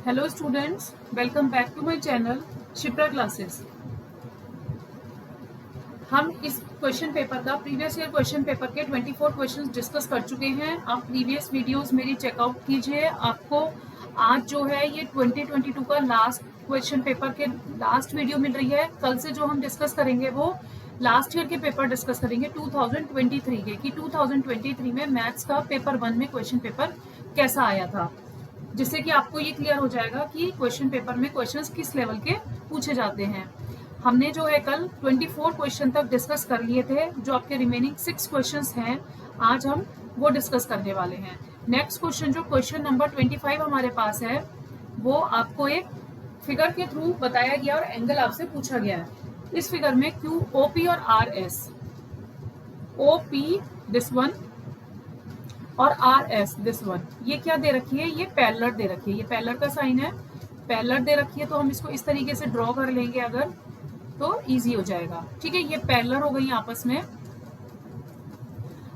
Hello students, welcome back to my channel Shipra classes. हम इस question paper का previous year question paper के 24 questions discuss कर चुके हैं। आप प्रीवियस वीडियोस मेरी चेकआउट कीजिए। आपको आज जो है ये 2022 का लास्ट क्वेश्चन पेपर के लास्ट वीडियो मिल रही है। कल से जो हम डिस्कस करेंगे वो लास्ट ईयर के पेपर डिस्कस करेंगे 2023 के, कि 2023 में मैथ्स का पेपर 1 में क्वेश्चन पेपर कैसा आया था, जिससे कि आपको ये क्लियर हो जाएगा कि क्वेश्चन पेपर में क्वेश्चंस किस लेवल के पूछे जाते हैं। हमने जो है कल 24 क्वेश्चन तक डिस्कस कर लिए थे। जो आपके रिमेनिंग 6 क्वेश्चंस हैं आज हम वो डिस्कस करने वाले हैं। नेक्स्ट क्वेश्चन जो क्वेश्चन नंबर 25 हमारे पास है वो आपको एक फिगर के थ्रू बताया गया और एंगल आपसे पूछा गया है। इस फिगर में क्यू ओपी और R S, OP this one और आर एस दिस वन, ये क्या दे रखी है, ये पैरेलल दे रखी है। ये पैरेलल का साइन है, पैरेलल दे रखी है तो हम इसको इस तरीके से ड्रॉ कर लेंगे अगर, तो इजी हो जाएगा। ठीक है, ये पैरेलल हो गई आपस में।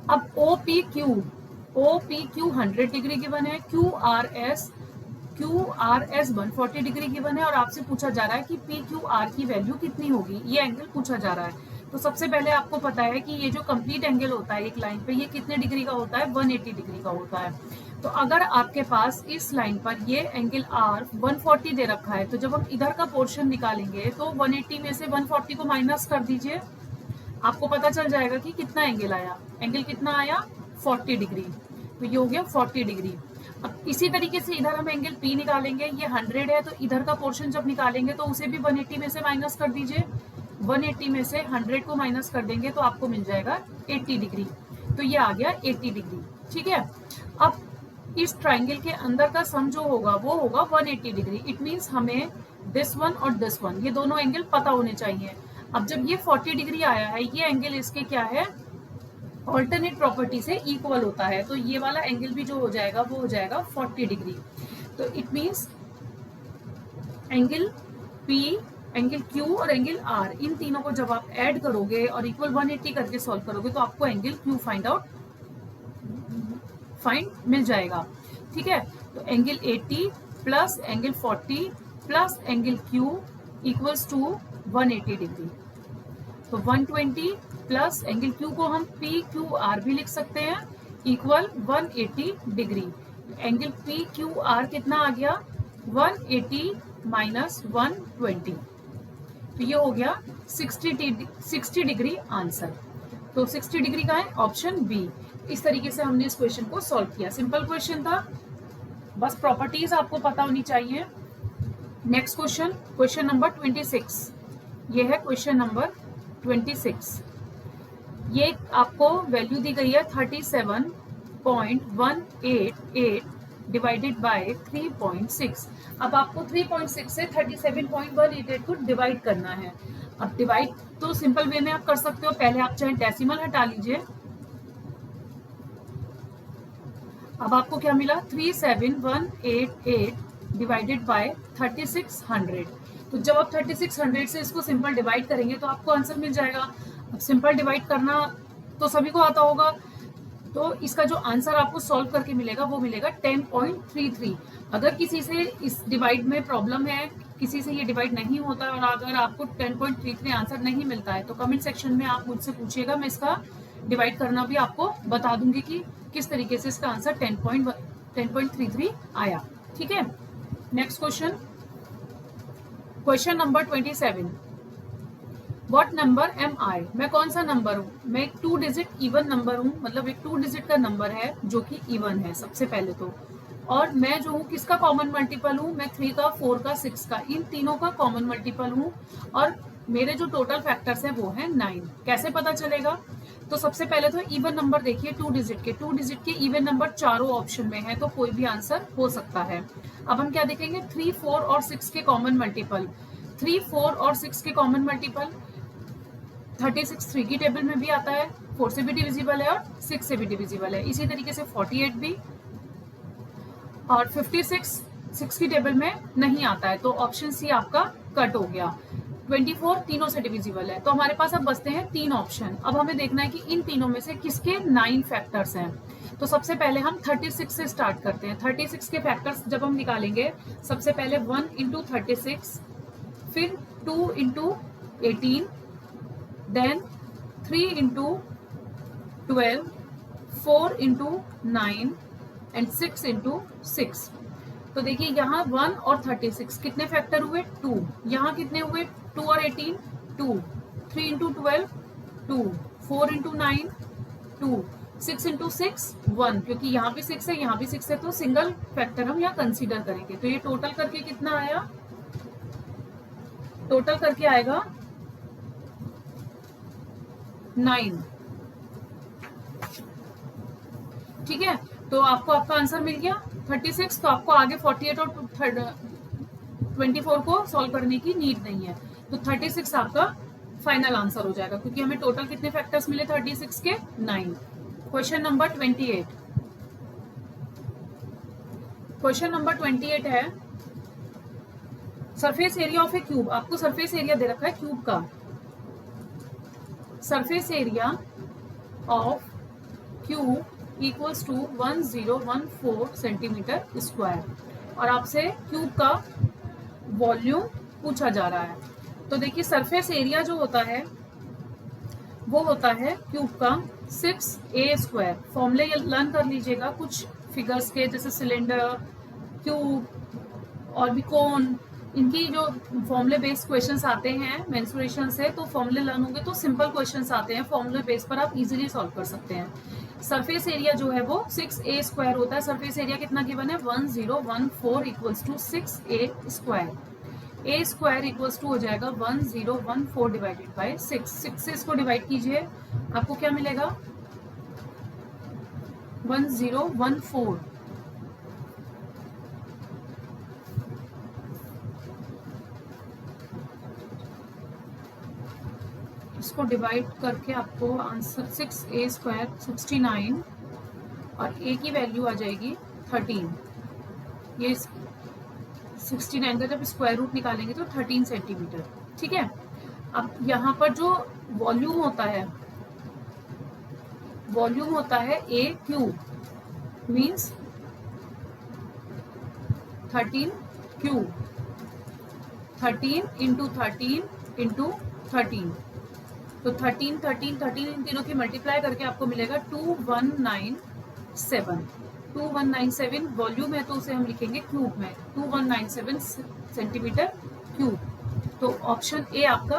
अब O P Q 100 degree given है, Q R S 140 degree given है और आपसे पूछा जा रहा है कि पी क्यू आर की वैल्यू कितनी होगी। ये एंगल पूछा जा रहा है। तो सबसे पहले आपको पता है कि ये जो कंप्लीट एंगल होता है एक लाइन पे, ये कितने डिग्री का होता है, 180 डिग्री का होता है। तो अगर आपके पास इस लाइन पर ये एंगल आर 140 दे रखा है, तो जब हम इधर का पोर्शन निकालेंगे तो 180 में से 140 को माइनस कर दीजिए, आपको पता चल जाएगा कि कितना एंगल आया। एंगल कितना आया, 40 डिग्री। तो ये हो गया 40 डिग्री। अब इसी तरीके से इधर हम एंगल पी निकालेंगे, ये 100 है तो इधर का पोर्शन जब निकालेंगे तो उसे भी 180 में से माइनस कर दीजिए। 180 में से 100 को माइनस कर देंगे तो आपको मिल जाएगा 80 डिग्री। तो ये आ गया 80 डिग्री। ठीक है, अब इस ट्राइंगल के अंदर का सम जो होगा वो होगा 180 डिग्री। इट मीन्स हमें दिस वन और दिस वन, ये दोनों एंगल पता होने चाहिए। अब जब ये 40 डिग्री आया है, ये एंगल इसके क्या है, ऑल्टरनेट प्रॉपर्टी से इक्वल होता है, तो ये वाला एंगल भी जो हो जाएगा वो हो जाएगा 40 डिग्री। तो it means angle P, angle Q और एंगल आर, इन तीनों को जब आप ऐड करोगे और इक्वल 180 करके सॉल्व करोगे तो आपको एंगल क्यू फाइंड मिल जाएगा। ठीक है, तो angle 80 plus angle 40 plus angle Q equals to 180 degree. तो 120 प्लस एंगल क्यू को हम पी क्यू आर भी लिख सकते हैं, equal 180 degree. Angle P Q are कितना आ गया, 180 माइनस 120, तो ये हो गया 60 डिग्री आंसर। तो 60 डिग्री का है ऑप्शन बी। इस तरीके से हमने इस क्वेश्चन को सॉल्व किया। सिंपल क्वेश्चन था, बस प्रॉपर्टीज आपको पता होनी चाहिए। Next question, question number 26। ये है क्वेश्चन नंबर 26। ये आपको वैल्यू दी गई है 37.188 डिवाइडेड बाय 3.6। अब आपको 3.6 से 37.188 को डिवाइड करना है। अब डिवाइड तो सिंपल वे में आप कर सकते हो, पहले आप चाहे डेसिमल हटा लीजिए। अब आपको क्या मिला, 37188 डिवाइडेड बाय 3600। तो जब आप 3600 से इसको सिंपल डिवाइड करेंगे तो आपको आंसर मिल जाएगा। अब सिंपल डिवाइड करना तो सभी को आता होगा, तो इसका जो आंसर आपको सॉल्व करके मिलेगा वो मिलेगा 10.33। अगर किसी से इस डिवाइड में प्रॉब्लम है, किसी से ये डिवाइड नहीं होता और अगर आपको 10.33 आंसर नहीं मिलता है तो कमेंट सेक्शन में आप मुझसे पूछिएगा, मैं इसका डिवाइड करना भी आपको बता दूंगी कि किस तरीके से इसका आंसर 10.33 आया। ठीक है, next question, question number 27। What number am I, मैं कौन सा नंबर हूँ, मैं एक 2 डिजिट इवन नंबर हूँ, मतलब एक 2 डिजिट का नंबर है जो कि इवन है सबसे पहले तो। और मैं जो हूँ किसका कॉमन मल्टीपल हूँ, मैं 3 का, 4 का, 6 का, इन तीनों का कॉमन मल्टीपल हूँ और मेरे जो टोटल फैक्टर्स हैं वो है 9। कैसे पता चलेगा, तो सबसे पहले तो इवन नंबर देखिए, 2 डिजिट के इवन नंबर चारों ऑप्शन में है तो कोई भी आंसर हो सकता है। अब हम क्या देखेंगे, 3, 4 और 6 के कॉमन मल्टीपल, 3, 4 और 6 के कॉमन मल्टीपल 36 3 की टेबल में भी आता है, 4 से भी डिविजिबल है और 6 से भी डिविजिबल है। इसी तरीके से 48 भी, और 56 6 की टेबल में नहीं आता है तो ऑप्शन सी आपका कट हो गया। 24 तीनों से डिविजिबल है। तो हमारे पास अब बचते हैं 3 ऑप्शन। अब हमें देखना है कि इन तीनों में से किसके 9 फैक्टर्स हैं। तो सबसे पहले हम 36 से स्टार्ट करते हैं। 36 के फैक्टर्स जब हम निकालेंगे, सबसे पहले 1 इंटू 36, फिर 2 into 18, then 3 into 12, 4 into 9 and 6 into 6। तो देखिए यहाँ 1 और 36 कितने फैक्टर हुए? 2। यहाँ कितने हुए? 2 और 18 2, 3 इंटू 12 2, 4 इंटू 9 2, 6 इंटू 6 1, क्योंकि यहाँ भी 6 है यहाँ भी 6 है, तो सिंगल फैक्टर हम यहाँ कंसीडर करेंगे। तो ये टोटल करके कितना आया? टोटल करके आएगा 9। ठीक है, तो आपको आपका आंसर मिल गया 36। तो आपको आगे 48 और 24 को सॉल्व करने की नीड नहीं है। तो 36 आपका फाइनल आंसर हो जाएगा, क्योंकि हमें टोटल कितने फैक्टर्स मिले 36 के? 9। Question number 28। क्वेश्चन नंबर 28 है surface area of a cube. आपको सरफेस एरिया दे रखा है क्यूब का। Surface area of cube equals to 1014 centimetre square, और आपसे क्यूब का वॉल्यूम पूछा जा रहा है। तो देखिए सरफेस एरिया जो होता है वो होता है क्यूब का 6a²। फॉर्मूले लर्न कर लीजिएगा कुछ फिगर्स के, जैसे सिलेंडर, क्यूब और भी कोन। इनकी जो फॉर्मूले बेस्ड क्वेश्चंस आते हैं मेंसुरेशन से, तो फॉर्मूले लर्न होंगे तो सिंपल क्वेश्चंस आते हैं, फॉर्मूले बेस पर आप इजीली सॉल्व कर सकते हैं। सरफेस एरिया जो है वो 6a² होता है। सरफेस एरिया कितना गिवन है? 1014 equals to 6a²। a² equals to हो जाएगा 1014 डिवाइडेड बाय 6। 6 से इसको डिवाइड कीजिए, आपको क्या मिलेगा? 1014। इसको डिवाइड करके आपको आंसर 6a² 69, और a की वैल्यू आ जाएगी 13। ये 69 का जब स्क्वायर रूट निकालेंगे तो 13 सेंटीमीटर। ठीक है, अब यहाँ पर जो वॉल्यूम होता है, वॉल्यूम होता है a³ मीन्स 13³ 13 इंटू 13 इंटू 13। तो 13 13 13 इन तीनों की मल्टीप्लाई करके आपको मिलेगा 2197। 2197 वॉल्यूम है, तो उसे हम लिखेंगे क्यूब में, 2197 सेंटीमीटर क्यूब। तो ऑप्शन ए आपका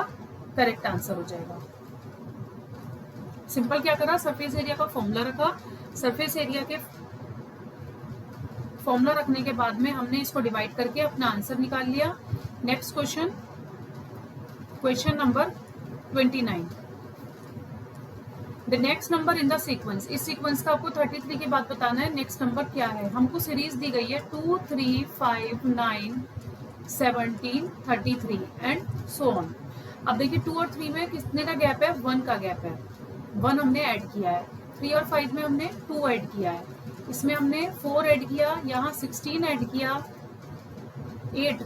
करेक्ट आंसर हो जाएगा। सिंपल क्या करा? सरफेस एरिया का फॉर्मूला रखा। सरफेस एरिया के फॉर्मूला रखने के बाद में हमने इसको डिवाइड करके अपना आंसर निकाल लिया। Next question, question number 29। The next number in the sequence. इस सीक्वेंस का आपको 33 के बाद बताना है नेक्स्ट नंबर क्या है। हमको सीरीज दी गई है 2 3 5 9 17 33 एंड सो ऑन। अब देखिए 2 और 3 में कितने का गैप है? 1 का गैप है। 1 हमने ऐड किया है। 3 और 5 में हमने 2 ऐड किया है। इसमें हमने 4 ऐड किया, यहाँ 16 ऐड किया, 8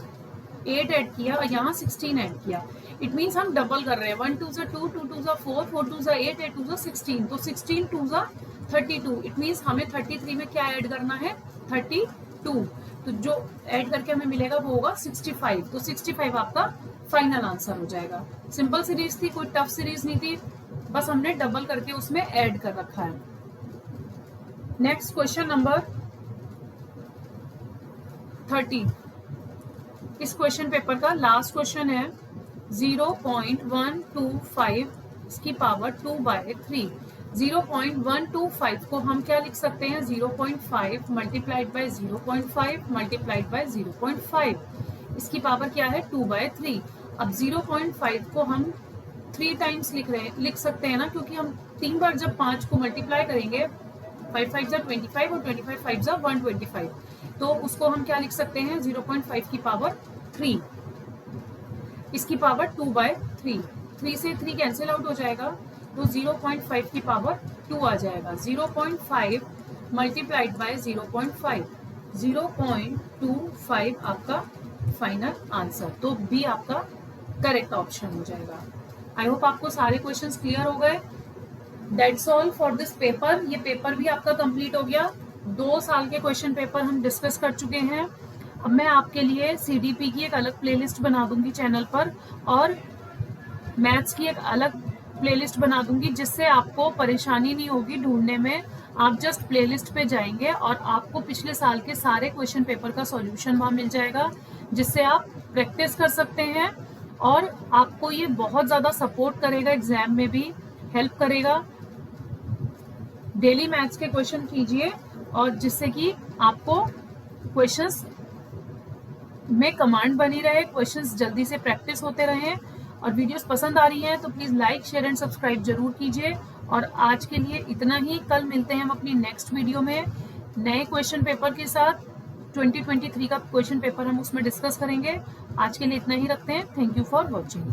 ऐड किया और यहाँ 16 ऐड किया। इट मीन्स हम डबल कर रहे हैं। 1 2 2 2 2 4 4 2 8 8 2 16। तो 16 2 32। इट मीन्स हमें 33 में क्या ऐड करना है? 32। तो जो ऐड करके हमें मिलेगा वो होगा 65। तो 65 आपका फाइनल आंसर हो जाएगा। सिंपल सीरीज थी, कोई टफ सीरीज नहीं थी, बस हमने डबल करके उसमें ऐड कर रखा है। Next question number 30। इस क्वेश्चन पेपर का लास्ट क्वेश्चन है। 0.125 इसकी पावर 2/3। 0.125 को हम क्या लिख सकते हैं? 0.5 मल्टीप्लाइड बाय 0.5 मल्टीप्लाइड बाय 0.5। इसकी पावर क्या है? 2/3। अब 0.5 को हम 3 टाइम्स लिख सकते हैं ना, क्योंकि हम 3 बार जब 5 को मल्टीप्लाई करेंगे, 5 5 जा 25 और 25 5 जा 125, तो उसको हम क्या लिख सकते हैं? 0.5 की पावर 3। इसकी पावर 2/3। 3 से 3 कैंसिल आउट हो जाएगा, तो 0.5 की पावर 2 आ जाएगा। 0.5 मल्टीप्लाइड बाय 0.5, 0.25 आपका फाइनल आंसर। तो बी आपका करेक्ट ऑप्शन हो जाएगा। आई होप आपको सारे क्वेश्चंस क्लियर हो गए। That's all for this paper. ये पेपर भी आपका कंप्लीट हो गया। 2 साल के क्वेश्चन पेपर हम डिस्कस कर चुके हैं। अब मैं आपके लिए सीडीपी की एक अलग प्लेलिस्ट बना दूंगी चैनल पर, और मैथ्स की एक अलग प्लेलिस्ट बना दूंगी, जिससे आपको परेशानी नहीं होगी ढूंढने में। आप जस्ट प्लेलिस्ट पे जाएंगे और आपको पिछले साल के सारे क्वेश्चन पेपर का सॉल्यूशन वहां मिल जाएगा, जिससे आप प्रैक्टिस कर सकते हैं। और आपको ये बहुत ज़्यादा सपोर्ट करेगा, एग्जाम में भी हेल्प करेगा। डेली मैथ्स के क्वेश्चन कीजिए, और जिससे कि आपको क्वेश्चंस में कमांड बनी रहे, क्वेश्चंस जल्दी से प्रैक्टिस होते रहें। और वीडियोस पसंद आ रही हैं तो please like, share and subscribe जरूर कीजिए। और आज के लिए इतना ही। कल मिलते हैं हम अपनी नेक्स्ट वीडियो में नए क्वेश्चन पेपर के साथ। 2023 का क्वेश्चन पेपर हम उसमें डिस्कस करेंगे। आज के लिए इतना ही रखते हैं। Thank you for watching.